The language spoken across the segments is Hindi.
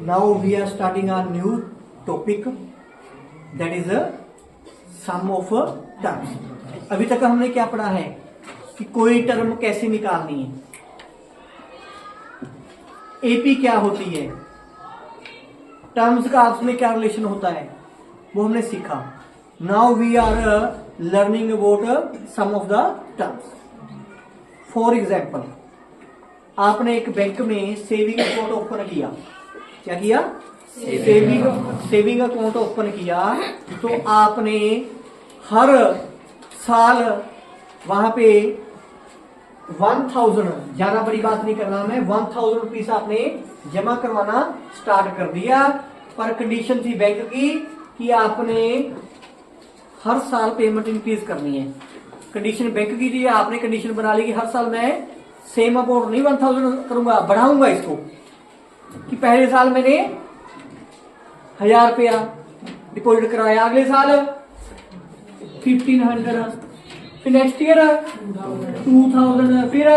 Now we are starting our new topic, that is a sum of terms. अभी तक हमने क्या पढ़ा है कि कोई टर्म कैसे निकालनी है, एपी क्या होती है, टर्म्स का आपस में क्या रिलेशन होता है, वो हमने सीखा. Now we are learning about some of the terms. For example, आपने एक बैंक में सेविंग अकाउंट ओपन किया. क्या किया? सेविंग अकाउंट ओपन किया. तो आपने हर साल वहां पे 1000, ज्यादा बड़ी बात नहीं करना, मैं 1000 रुपीज आपने जमा करवाना स्टार्ट कर दिया. पर कंडीशन थी बैंक की कि आपने हर साल पेमेंट इंक्रीज करनी है. कंडीशन बैंक की थी, आपने कंडीशन बना ली कि हर साल मैं सेम अमाउंट नहीं 1000 करूंगा, बढ़ाऊंगा इसको. कि पहले साल मैंने 1000 रुपया डिपॉजिट कराया, अगले साल 1500, फिर नेक्स्ट ईयर 2000, फिर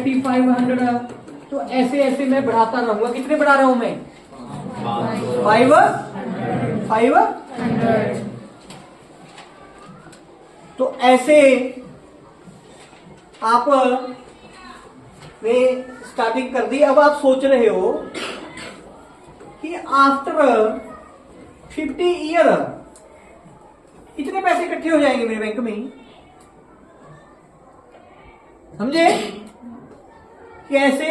2500. तो ऐसे ऐसे मैं बढ़ाता रहूंगा. कितने बढ़ा रहा हूं मैं? 500. तो ऐसे आप ने स्टार्टिंग कर दी. अब आप सोच रहे हो कि आफ्टर 50 ईयर इतने पैसे इकट्ठे हो जाएंगे मेरे बैंक में. समझे? कि ऐसे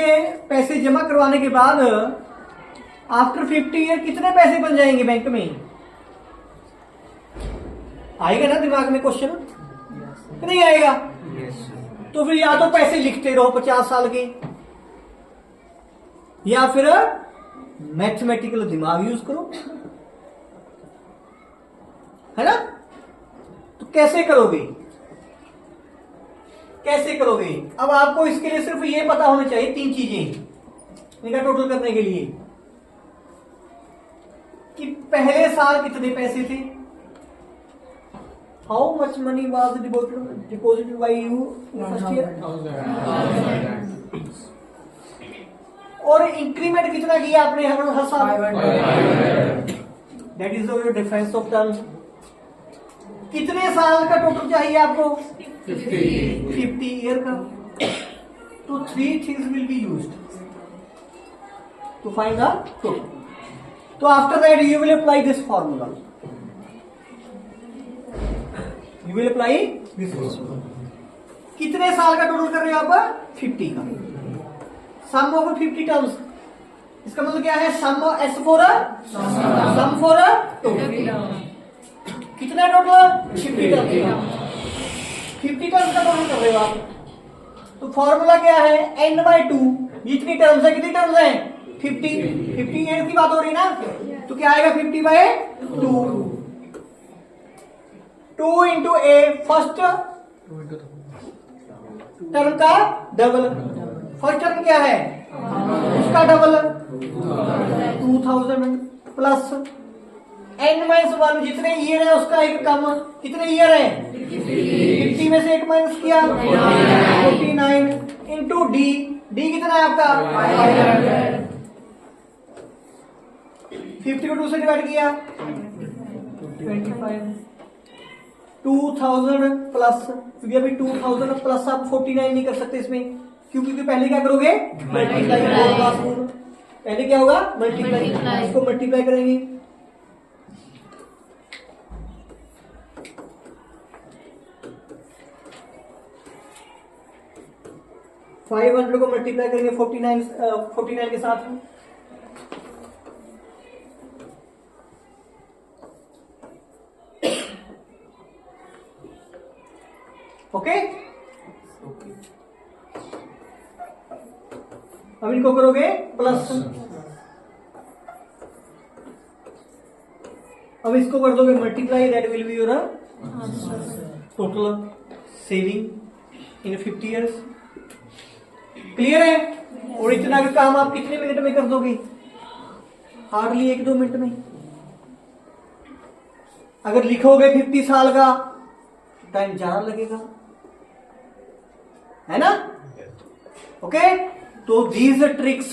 पैसे जमा करवाने के बाद आफ्टर 50 ईयर कितने पैसे बन जाएंगे बैंक में. आएगा ना दिमाग में क्वेश्चन? नहीं आएगा? तो फिर या तो पैसे लिखते रहो 50 साल के, या फिर मैथमेटिकल दिमाग यूज करो, है ना. तो कैसे करोगे? अब आपको इसके लिए सिर्फ ये पता होना चाहिए 3 चीजें इनका टोटल करने के लिए. कि पहले साल कितने पैसे थे, how much money was deposited bye you first year, और इंक्रीमेंट कितना किया आपने हर साल. That is the difference of terms. कितने साल का टोटल चाहिए आपको? 50 ईयर का. तो 3 things will be used to find the total. तो after that you will apply this formula. You will apply this formula. कितने साल का टोटल कर रहे हो आप? 50 का. Sum of 50 terms. इसका मतलब क्या है? Sum S for sum for total. कितना टोटल? 50 टर्म्स. 50 टर्म्स का टोटल कर रहे हो आप. तो फॉर्मूला क्या है? n/2. जितनी टर्म्स है, कितनी टर्म्स है? 50 ईयर की बात हो रही है ना. तो क्या आएगा? 50/2. 2 इंटू ए, फर्स्ट टर्म का डबल. फर्स्ट टर्म क्या है? उसका डबल 2000 प्लस n-1, जितने ईयर है उसका एक कम. कितने ईयर है? 50 में से एक माइनस किया 49 इंटू डी. डी कितना है आपका? 50 को 2 से डिवाइड किया 25. 2000 प्लस, क्योंकि अभी 2000 प्लस आप 49 नहीं कर सकते इसमें. क्योंकि पहले क्या करोगे? मल्टीप्लाई. पहले क्या होगा? मल्टीप्लाई. इसको मल्टीप्लाई करेंगे. $500 को मल्टीप्लाई करेंगे 49 के साथ. ओके. अब इनको करोगे प्लस. अब इसको कर दोगे multiply. That will be your total saving in 50 years. Clear है? और इतना का काम आप कितने मिनट में कर दोगे? हार्डली 1-2 मिनट में. अगर लिखोगे 50 साल का, टाइम ज्यादा लगेगा, है ना. ओके. तो these tricks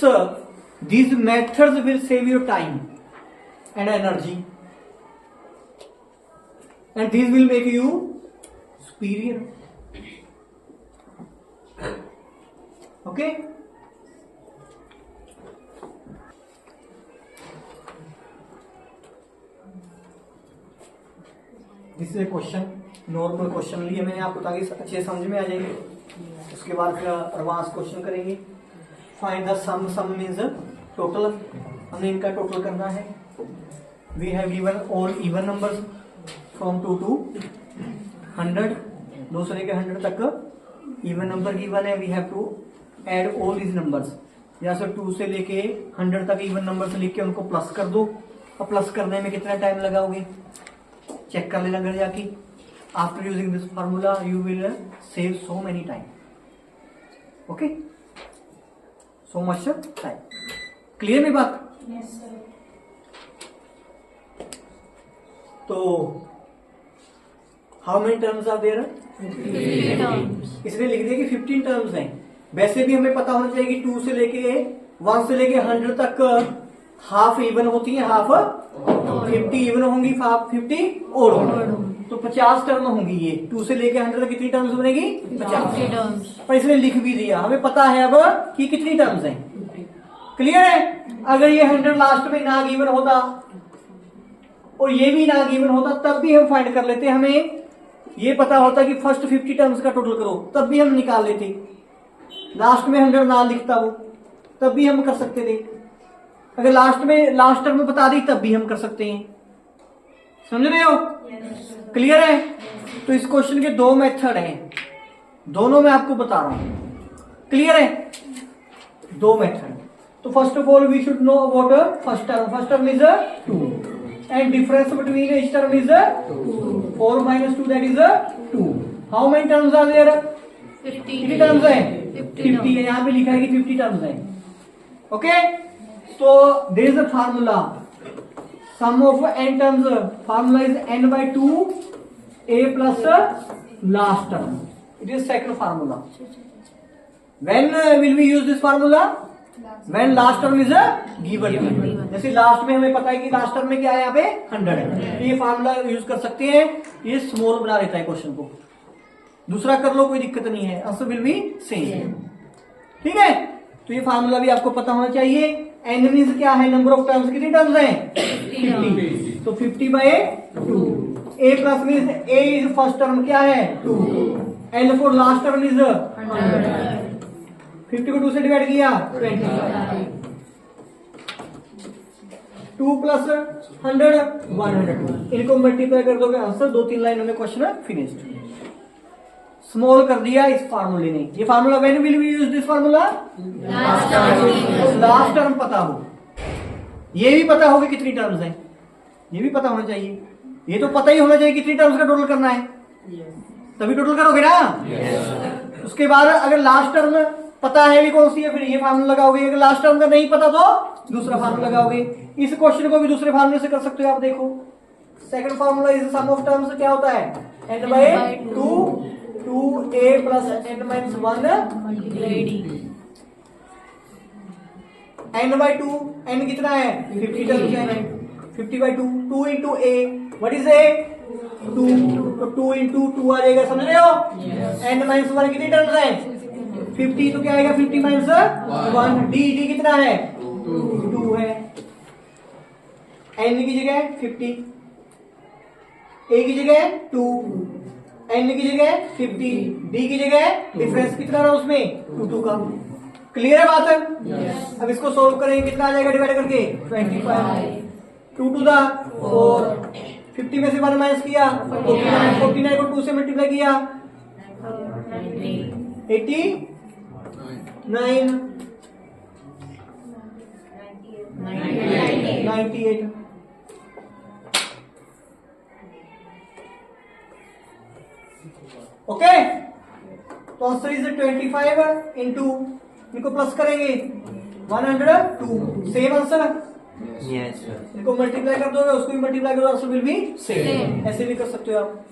These methods will save your time and energy, and these will make you superior. Okay? This is a question, normal question लिए मैंने आपको ताकि अच्छे समझ में आ जाएंगे। उसके बाद फिर एडवांस क्वेश्चन करेंगे। Find the sum, sum means total, हमें इनका टोटल करना है। We have given all even numbers from 2 to 100, 2 से लेकर 100 तक इवन नंबर गिवन है। We have to add all these numbers. या सर 2 से लेके 100 तक इवन नंबर से लिख के उनको प्लस कर दो। अब प्लस करने में कितना टाइम लगाओगे चेक कर लेना घर जाके। After using this formula you will save so many time. Okay, so much time. Clear मेरी बात? Yes, sir. तो how many terms are there? 50 terms. इसने लिख दिया कि 15 टर्म्स हैं। वैसे भी हमें पता होना चाहिए कि 2 से लेके 1 से लेके 100 तक हाफ इवन होती है, हाफ 50 इवन होंगी, हाफ 50 और तो 50 टर्म होंगी। ये 2 से लेके 100 तक कितनी टर्म्स बनेगी? 50 terms. पर इसने लिख भी दिया, हमें पता है अब कि कितनी टर्म्स हैं। क्लियर है? अगर ये 100 लास्ट में ना गिवन होता और ये भी ना गिवन होता तब भी हम फाइंड कर लेते। हमें ये पता होता कि फर्स्ट 50 टर्म्स का टोटल करो तब भी हम निकाल लेते। लास्ट में 100 ना लिखता वो तब भी हम कर सकते थे। अगर लास्ट टर्म बता दी तब भी हम कर सकते हैं। समझ रहे हो? क्लियर है? तो इस क्वेश्चन के 2 मेथड हैं, दोनों मैं आपको बता रहा हूं। क्लियर है? 2 मेथड। तो first of all we should know about first term. First term is 2 and difference between each term is 4 minus 2 that is 2. How many terms are there? 50. कितनी टर्म्स है? 50 है। यहाँ पे लिखा है कि 50 टर्म्स है। ओके, तो there is a formula sum of n terms. Formula is n by 2 a plus last term. It is second formula. When will we use this formula? When last term is given. जैसे लास्ट में हमें पता है कि लास्ट टर्म में क्या है, यहाँ पे 100 है, तो ये फार्मूला यूज कर सकते हैं। ये स्मॉल बना देता है क्वेश्चन को। दूसरा कर लो, कोई दिक्कत नहीं है, आंसर विल बी सेम। ठीक है? तो ये फार्मूला भी आपको पता होना चाहिए। एन मीन्स क्या है? Number of terms. कितनी टर्म्स हैं? 50। तो 50 by 2। A plus means A is first term क्या है? 2। N for last term is 100। 50 को 2 से डिवाइड किया 25। 2 प्लस 100 102। इनको मल्टीप्लाई कर दोगे आंसर। 2-3 लाइनों में क्वेश्चन फिनिश्ड। स्मॉल कर दिया इस फार्मूले ने। ये formula when will we use this formula? Last term पता हो। ये भी पता होगी कितनी टर्म्स हैं, ये भी पता होना चाहिए। ये तो पता ही होना चाहिए कितनी टर्म्स का टोटल करना है, तभी टोटल करोगे ना। उसके बाद अगर लास्ट टर्म पता है भी कौन सी है, फिर ये फार्मूला लगाओगे। अगर लास्ट टर्म का नहीं पता तो दूसरा फार्मूला लगाओगे। इस क्वेश्चन को भी दूसरे फार्मूले से कर सकते हो आप। देखो second formula is sum of terms. क्या होता है? n by 2a plus n minus 1 n by 2। n कितना है? 50 टर्म्स है। 50 by 2 2 into a। What is a? 2। तो 2 into 2 आ जाएगा। समझ रहे हो? n minus 1 कितनी टर्म्स है? 50। तो क्या आएगा? 50 minus 1। d कितना है? 2 है। n की जगह 50, a की जगह 2, n की जगह 50, d की जगह डिफरेंस कितना रहा उसमें? 2 का। क्लियर है बात? yes. अब इसको सोल्व करेंगे, कितना आ जाएगा डिवाइड करके? 25। 2 to the 4। 50 में से 1 माइनस किया 49। 49 को 2 से मल्टीप्लाई किया 89 98। ओके, तो आंसर इज 25 इंटू, इनको प्लस करेंगे 102। Same answer? Yes sir. इनको मल्टीप्लाई कर दोगे, उसको भी मल्टीप्लाई करो, आंसर विल बी सेम। ऐसे भी कर सकते हो आप।